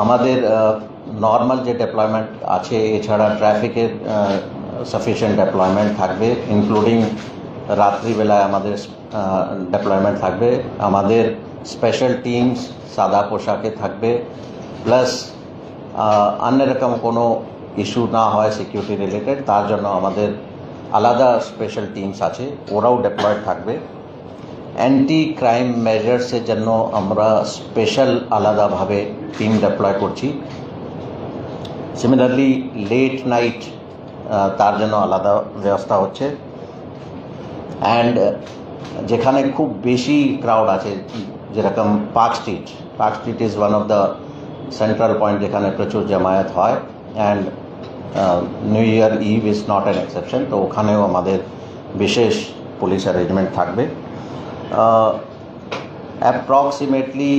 আমাদের নর্মাল যে ডেপ্লয়মেন্ট আছে এছাড়া ট্রাফিকের সাফিসিয়েন্ট ডেপ্লয়মেন্ট থাকবে, ইনক্লুডিং রাত্রিবেলায় আমাদের ডেপ্লয়মেন্ট থাকবে। আমাদের স্পেশাল টিমস সাদা পোশাকে থাকবে, প্লাস অন্যরকম কোনো ইস্যু না হয় সিকিউরিটি রিলেটেড তার জন্য আমাদের আলাদা স্পেশাল টিমস আছে, ওরাও ডেপ্লয়েড থাকবে। অ্যান্টি ক্রাইম মেজার্সের জন্য আমরা স্পেশাল আলাদাভাবে টিম ডেপ্লয় করছি। সিমিলারলি লেট নাইট তার জন্য আলাদা ব্যবস্থা হচ্ছে। অ্যান্ড যেখানে খুব বেশি ক্রাউড আছে, যেরকম Park Street is one of the central point যেখানে প্রচুর জামায়াত হয়, and new year eve is not an exception. তো ওখানেও আমাদের বিশেষ পুলিশ অ্যারেঞ্জমেন্ট থাকবে। অ্যাপ্রক্সিমেটলি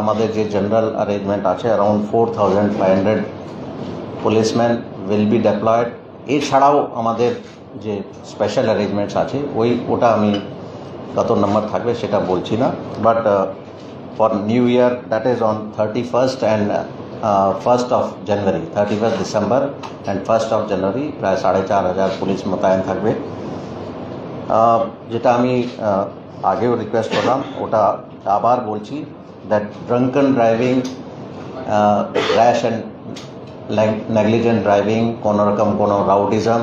আমাদের যে জেনারেল অ্যারেঞ্জমেন্ট আছে around 4500 policeman will be deployed. এছাড়াও আমাদের যে স্পেশাল অ্যারেঞ্জমেন্টস আছে ওটা আমি কত নম্বর থাকবে সেটা বলছি না, but for new year that is on 31st and 1st of January, 31st December and 1st of January প্রায় 4500 পুলিশ মোতায়েন থাকবে। যেটা আমি আগেও রিকোয়েস্ট করলাম ওটা আবার বলছি, that drunken driving, rash and negligent driving, কোনো রকম কোনো rowdyism,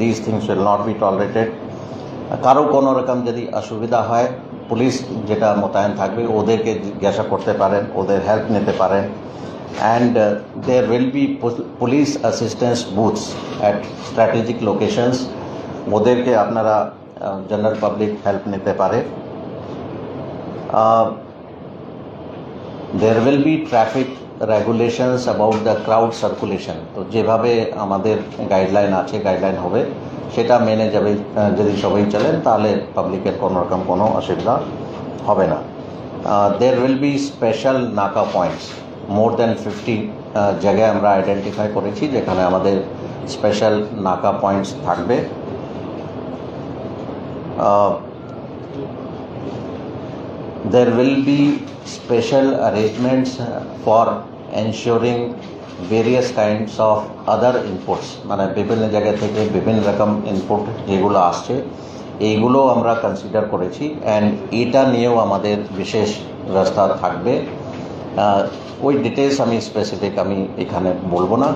this things will not be tolerated. কারো কোনো রকম যদি অসুবিধা হয় পুলিশ যেটা মোতায়েন থাকবে ওদেরকে জিজ্ঞাসা করতে পারেন, ওদের হেল্প নিতে পারেন। And there will be police assistance booths at strategic locations, ওদেরকে আপনারা জেনারেল পাবলিক হেল্প নিতে পারে। There will be traffic regulations about the crowd circulation. তো যেভাবে আমাদের গাইডলাইন আছে, গাইডলাইন হবে সেটা মেনে যাবে। যদি সবাই চলেন তাহলে পাবলিকের কোনো রকম কোনো অসুবিধা হবে না। দেয়ার উইল বি স্পেশাল নাকা পয়েন্টস, মোর দ্যান 50 জায়গায় আমরা আইডেন্টিফাই করেছি যেখানে আমাদের স্পেশাল নাকা পয়েন্টস থাকবে। There will be special arrangements for ensuring various kinds of other inputs, মানে বিভিন্ন জায়গা থেকে বিভিন্ন রকম ইনপুট যেগুলো আসছে এইগুলো আমরা কনসিডার করেছি, অ্যান্ড এটা নিয়েও আমাদের বিশেষ ব্যবস্থা থাকবে। ওই ডিটেলস আমি স্পেসিফিক আমি এখানে বলবো না।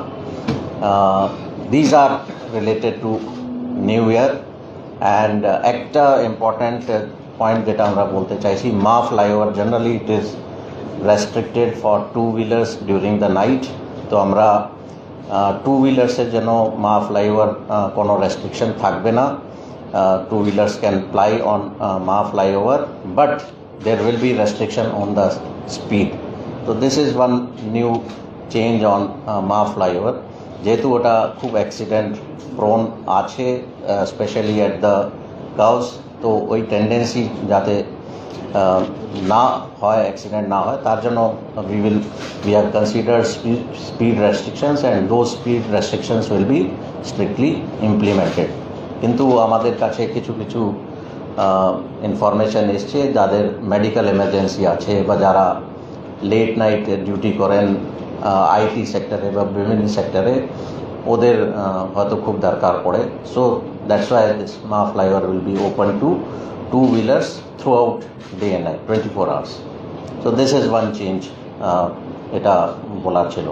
These are related to new year. And একটা ইম্পর্ট্যান্ট পয়েন্ট যেটা আমরা বলতে চাইছি, Maa flyover generally it is restricted for two wheelers during the night. তো আমরা টু হুইলার্সের জন্য মা ফ্লাইওভার কোনো রেস্ট্রিকশন থাকবে না। Two wheelers can ply on Maa flyover, but there will be restriction on the speed. তো this is one new change on Maa flyover. যেহেতু ওটা খুব অ্যাক্সিডেন্ট প্রোন আছে, স্পেশালি অ্যাট দ্য কার্ভস, তো ওই টেন্ডেন্সি যাতে না হয়, অ্যাক্সিডেন্ট না হয়, তার জন্য we have considered speed restrictions, and those speed restrictions will be strictly implemented. কিন্তু আমাদের কাছে কিছু কিছু ইনফরমেশন এসছে যাদের মেডিকেল এমার্জেন্সি আছে বা যারা লেট নাইট ডিউটি করেন আইটি সেক্টরে বা বিভিন্ন সেক্টরে, ওদের হয়তো খুব দরকার পড়ে। So that's why this Maa flyover will be open to two wheelers throughout day and night 24 hours. So this is one change এটা বলার ছিল।